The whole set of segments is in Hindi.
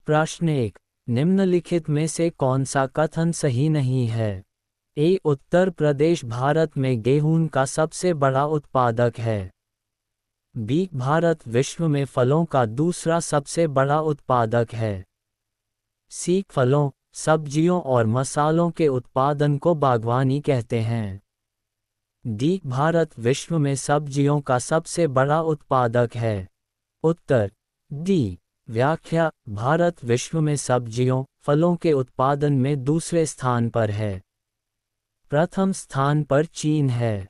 प्रश्न 1। निम्नलिखित में से कौन सा कथन सही नहीं है? ए। उत्तर प्रदेश भारत में गेहूं का सबसे बड़ा उत्पादक है। बी। भारत विश्व में फलों का दूसरा सबसे बड़ा उत्पादक है। सी। फलों, सब्जियों और मसालों के उत्पादन को बागवानी कहते हैं। डी। भारत विश्व में सब्जियों का सबसे बड़ा उत्पादक है। उत्तर डी। व्याख्या: भारत विश्व में सब्जियों, फलों के उत्पादन में दूसरे स्थान पर है। प्रथम स्थान पर चीन है।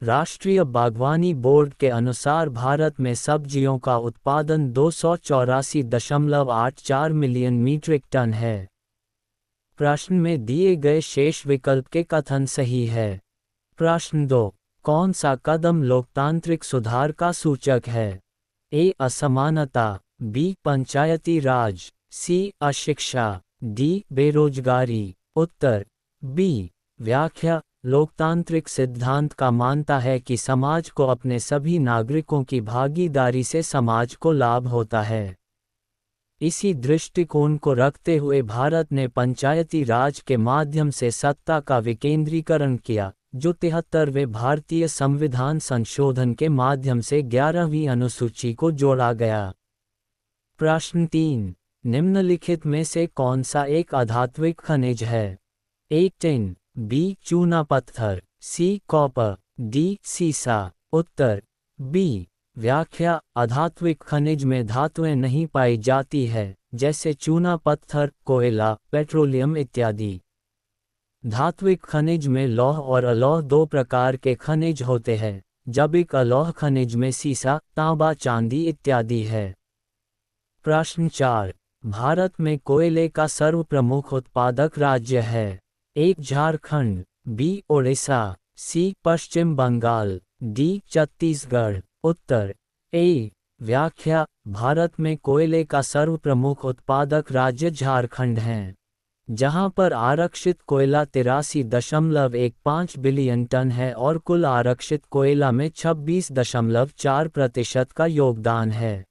राष्ट्रीय बागवानी बोर्ड के अनुसार भारत में सब्जियों का उत्पादन 284.84 मिलियन मीट्रिक टन है। प्रश्न में दिए गए शेष विकल्प के कथन सही है। प्रश्न 2। कौन सा कदम लोकतांत्रिक सुधार का सूचक है? ए। असमानता, बी। पंचायती राज, सी। अशिक्षा, डी। बेरोजगारी। उत्तर बी। व्याख्या: लोकतांत्रिक सिद्धांत का मानता है कि समाज को अपने सभी नागरिकों की भागीदारी से समाज को लाभ होता है। इसी दृष्टिकोण को रखते हुए भारत ने पंचायती राज के माध्यम से सत्ता का विकेंद्रीकरण किया, जो 73वें भारतीय संविधान संशोधन के माध्यम से 11वीं अनुसूची को जोड़ा गया। प्रश्न 3। निम्नलिखित में से कौन सा एक अधात्विक खनिज है? ए। Tin, B. चूना पत्थर, सी। Copper, D. सीसा। उत्तर बी। व्याख्या: अधात्विक खनिज में धातुएं नहीं पाई जाती है, जैसे चूना पत्थर, कोयला, पेट्रोलियम इत्यादि। धात्विक खनिज में लौह और अलौह दो प्रकार के खनिज होते हैं, जबकि अलौह खनिज में सीसा, तांबा, चांदी इत्यादि है। प्रश्न 4। भारत में कोयले का सर्वप्रमुख उत्पादक राज्य है? ए। Jharkhand, B. Odisha, C. Paschim Bengal, D. Chhattisgarh. Uttar A. व्याख्या: भारत में कोयले का सर्वप्रमुख उत्पादक राज्य झारखंड है, जहां पर आरक्षित कोयला 83.15 बिलियन टन है और कुल आरक्षित कोयला में 26.4% का योगदान है।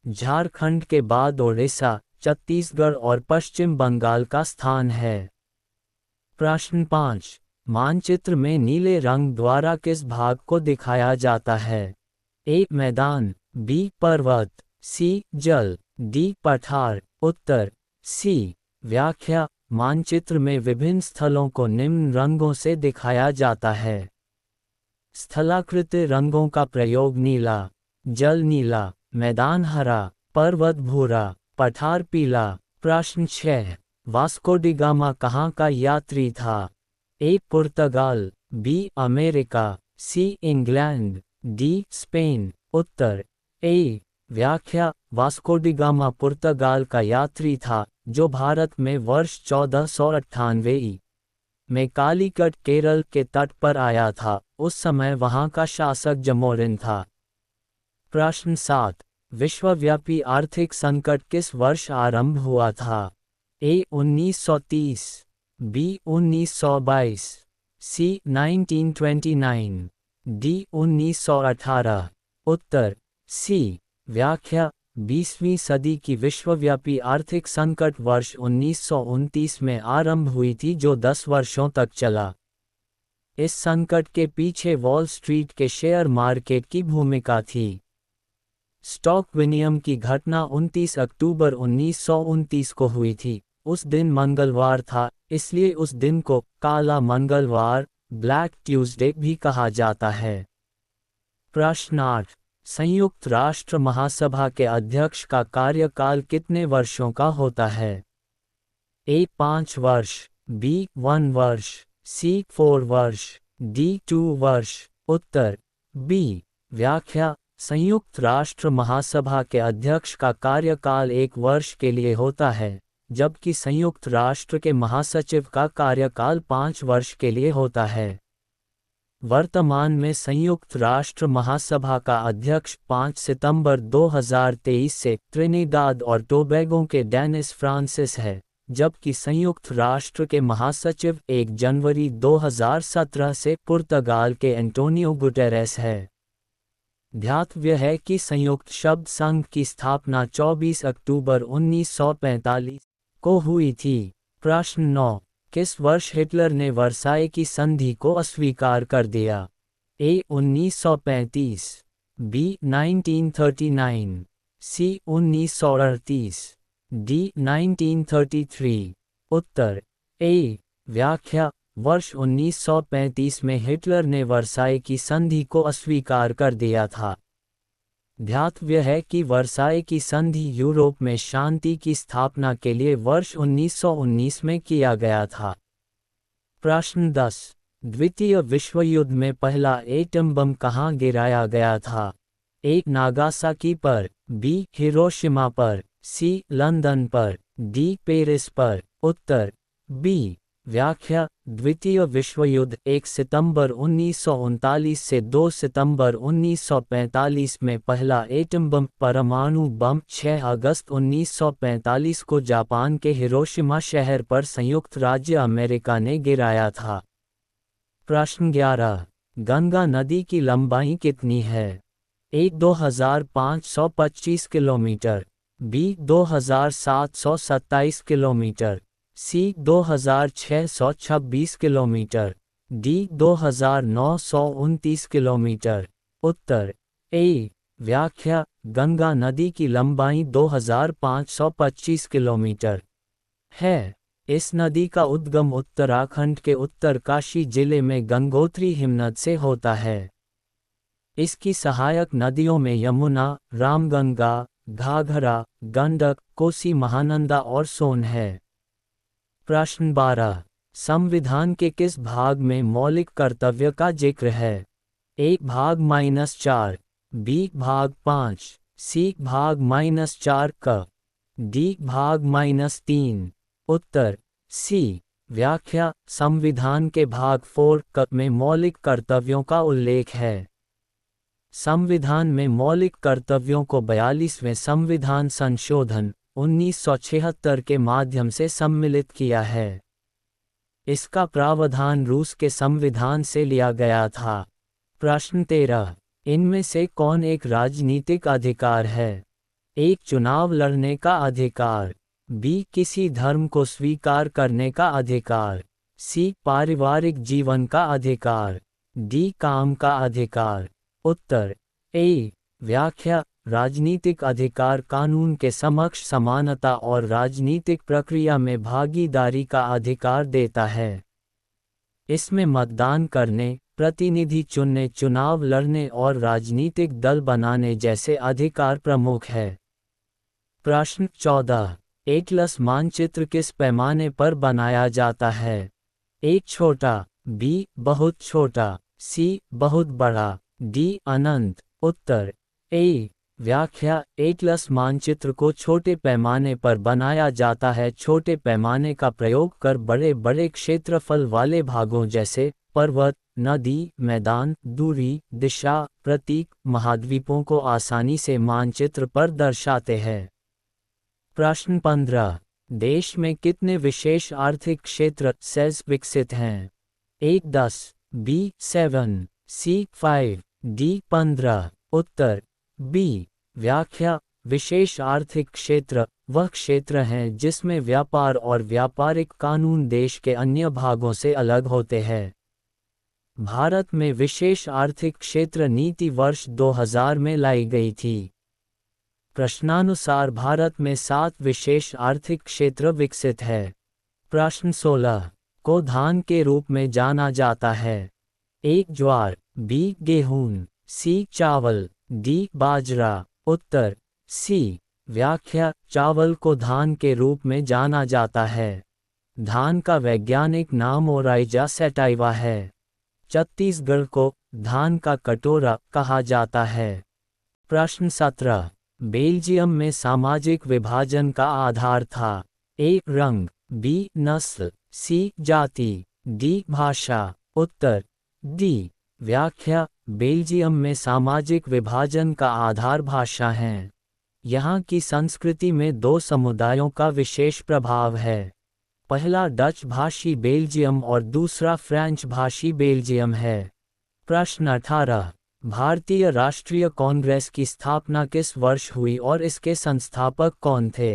झारखंड के बाद ओडिशा, छत्तीसगढ़ और पश्चिम बंगाल का स्थान है। प्रश्न 5। मानचित्र में नीले रंग द्वारा किस भाग को दिखाया जाता है? ए। मैदान, बी। पर्वत, सी। जल, डी। पठार। उत्तर सी। व्याख्या: मानचित्र में विभिन्न स्थलों को निम्न रंगों से दिखाया जाता है। स्थलाकृत रंगों का प्रयोग नीला, जल नीला, मैदान हरा, पर्वत भूरा, पठार पीला। प्रश्न 6। वास्को डी गामा कहाँ का यात्री था? A. Portugal, B. America, C. England, D. Spain. उत्तर ए। व्याख्या: वास्को डी गामा पुर्तगाल का यात्री था, जो भारत में वर्ष 1498 में कालीकट, केरल के तट पर आया था। उस समय वहां का शासक जमोरिन था। प्रश्न 7। विश्वव्यापी आर्थिक संकट किस वर्ष आरंभ हुआ था? ए। 1930, बी। 1922, सी। 1929, डी। 1918। उत्तर सी। व्याख्या: 20वीं सदी की विश्वव्यापी आर्थिक संकट वर्ष 1929 में आरंभ हुई थी, जो 10 वर्षों तक चला। इस संकट के पीछे वॉल स्ट्रीट के शेयर मार्केट की भूमिका थी। स्टॉक विनियम की घटना 29 अक्टूबर 1929 को हुई थी। उस दिन मंगलवार था, इसलिए उस दिन को काला मंगलवार, ब्लैक ट्यूसडे भी कहा जाता है। प्रश्न 8। संयुक्त राष्ट्र महासभा के अध्यक्ष का कार्यकाल कितने वर्षों का होता है? ए। 5 वर्ष, बी। 1 वर्ष, सी। 4 वर्ष, डी। 2 वर्ष। उत्तर बी। व्याख्या: संयुक्त राष्ट्र महासभा के अध्यक्ष का कार्यकाल 1 वर्ष के लिए होता है, जबकि संयुक्त राष्ट्र के महासचिव का कार्यकाल 5 वर्ष के लिए होता है। वर्तमान में संयुक्त राष्ट्र महासभा का अध्यक्ष 5 सितंबर 2023 से त्रिनिदाद और टोबैगो के डेनिस फ्रांसिस है, जबकि संयुक्त राष्ट्र के महासचिव 1 जनवरी 2017 से पुर्तगाल के एंटोनियो गुटेरेस है। ध्यातव्य है कि संयुक्त शब्द संघ की स्थापना 24 अक्टूबर 1945 को हुई थी। प्रश्न 9, किस वर्ष हिटलर ने वर्साई की संधि को अस्वीकार कर दिया? ए 1935, B 1939, C 1938, D 1933। Uttar A. व्याख्या: वर्ष 1935 में हिटलर ने वर्साई की संधि को अस्वीकार कर दिया था। ध्यातव्य है कि वर्साई की संधि यूरोप में शांति की स्थापना के लिए वर्ष 1919 में किया गया था। प्रश्न 10, द्वितीय विश्व युद्ध में पहला एटम बम कहाँ गिराया गया था? ए नागासाकी पर, बी हिरोशिमा पर, सी लंदन पर, डी पेरिस पर। उत्तर बी। व्याख्या: द्वितीय विश्व युद्ध 1 सितंबर 1939 से 2 सितंबर 1945 में पहला एटम बम परमाणु बम 6 अगस्त 1945 को जापान के हिरोशिमा शहर पर संयुक्त राज्य अमेरिका ने गिराया था। प्रश्न 11, गंगा नदी की लंबाई कितनी है? ए 2525 kilometre, B 2727 kilometre, C 2626 kilometre, D 2929 kilometre. Uttar A. व्याख्या: गंगा नदी की लंबाई 2525 किलोमीटर है। इस नदी का उद्गम उत्तराखंड के उत्तरकाशी जिले में गंगोत्री हिमनद से होता है। इसकी सहायक नदियों में यमुना, रामगंगा, घाघरा, गंडक, कोसी, महानंदा और सोन है। प्रश्न 12, संविधान के किस भाग में मौलिक कर्तव्य का जिक्र है? ए भाग -4, बी भाग 5, सी भाग -4 क, डी भाग -3। उत्तर सी। व्याख्या: संविधान के भाग 4 क में मौलिक कर्तव्यों का उल्लेख है। संविधान में मौलिक कर्तव्यों को 42वें संविधान संशोधन 1976 के माध्यम से सम्मिलित किया है। इसका प्रावधान रूस के संविधान से लिया गया था। प्रश्न 13, इनमें से कौन एक राजनीतिक अधिकार है? एक चुनाव लड़ने का अधिकार, बी किसी धर्म को स्वीकार करने का अधिकार, सी पारिवारिक जीवन का अधिकार, डी काम का अधिकार। उत्तर ए। व्याख्या: राजनीतिक अधिकार कानून के समक्ष समानता और राजनीतिक प्रक्रिया में भागीदारी का अधिकार देता है। इसमें मतदान करने, प्रतिनिधि चुनने, चुनाव लड़ने और राजनीतिक दल बनाने जैसे अधिकार प्रमुख है। प्रश्न 14, एटलस मानचित्र किस पैमाने पर बनाया जाता है? ए छोटा, बी बहुत छोटा, सी बहुत बड़ा, डी अनंत। Uttar A. व्याख्या: एटलस मानचित्र को छोटे पैमाने पर बनाया जाता है। छोटे पैमाने का प्रयोग कर बड़े बड़े क्षेत्रफल वाले भागों जैसे पर्वत, नदी, मैदान, दूरी, दिशा, प्रतीक, महाद्वीपों को आसानी से मानचित्र पर दर्शाते हैं। प्रश्न 15, देश में कितने विशेष आर्थिक क्षेत्र सेज विकसित हैं? ए 10, बी 7, सी 5, डी 15। उत्तर बी। व्याख्या: विशेष आर्थिक क्षेत्र वह क्षेत्र हैं जिसमें व्यापार और व्यापारिक कानून देश के अन्य भागों से अलग होते हैं। भारत में विशेष आर्थिक क्षेत्र नीति वर्ष 2000 में लाई गई थी। प्रश्नानुसार भारत में 7 विशेष आर्थिक क्षेत्र विकसित है। प्रश्न 16, को धान के रूप में जाना जाता है? ए ज्वार, बी गेहूं, सी चावल, डी बाजरा। उत्तर सी। व्याख्या: चावल को धान के रूप में जाना जाता है। धान का वैज्ञानिक नाम ओराइजा सैटाइवा है। छत्तीसगढ़ को धान का कटोरा कहा जाता है। प्रश्न 17, बेल्जियम में सामाजिक विभाजन का आधार था? ए रंग, बी नस्ल, सी जाति, डी भाषा। उत्तर डी। व्याख्या: बेल्जियम में सामाजिक विभाजन का आधार भाषा है। यहाँ की संस्कृति में 2 समुदायों का विशेष प्रभाव है। पहला डच भाषी बेल्जियम और दूसरा फ्रेंच भाषी बेल्जियम है। प्रश्न 18, भारतीय राष्ट्रीय कांग्रेस की स्थापना किस वर्ष हुई और इसके संस्थापक कौन थे?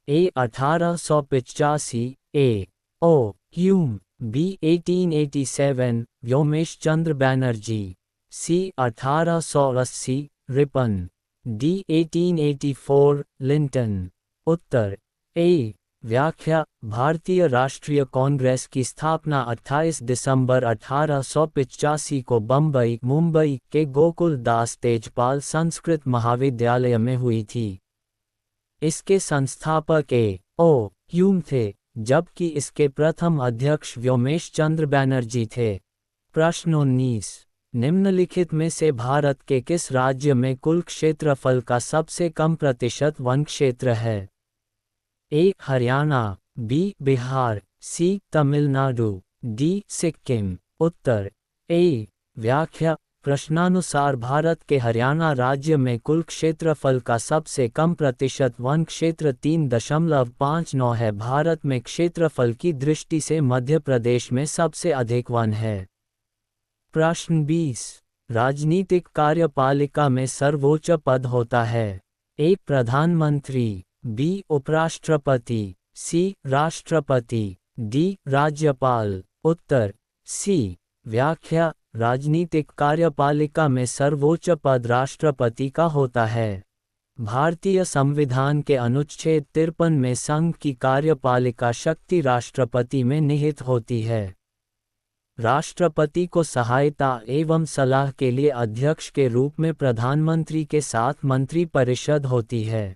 ए 1885, ए O Hume, B 1887 Vyomesh Chandra Banerjee, C 1880 Ripon, D 1884 Linton. Uttar A. व्याख्या: भारतीय राष्ट्रीय कांग्रेस की स्थापना 28 दिसंबर 1885 को मुंबई के गोकुल दास तेजपाल संस्कृत महाविद्यालय में हुई थी। इसके संस्थापक ए ओ ह्यूम थे, जबकि इसके प्रथम अध्यक्ष व्योमेश चंद्र बैनर्जी थे। प्रश्न 19, निम्नलिखित में से भारत के किस राज्य में कुल क्षेत्रफल का सबसे कम प्रतिशत वन क्षेत्र है? ए Haryana, B Bihar, C Tamil Nadu, D Sikkim. Uttar A. व्याख्या: प्रश्नानुसार भारत के हरियाणा राज्य में कुल क्षेत्रफल का सबसे कम प्रतिशत वन क्षेत्र 3.59 है। भारत में क्षेत्रफल की दृष्टि से मध्य प्रदेश में सबसे अधिक वन है। प्रश्न 20, राजनीतिक कार्यपालिका में सर्वोच्च पद होता है? ए प्रधानमंत्री, बी उपराष्ट्रपति, सी राष्ट्रपति, डी राज्यपाल। उत्तर सी। व्याख्या: राजनीतिक कार्यपालिका में सर्वोच्च पद राष्ट्रपति का होता है। भारतीय संविधान के अनुच्छेद 53 में संघ की कार्यपालिका शक्ति राष्ट्रपति में निहित होती है। राष्ट्रपति को सहायता एवं सलाह के लिए अध्यक्ष के रूप में प्रधानमंत्री के साथ मंत्रिपरिषद होती है।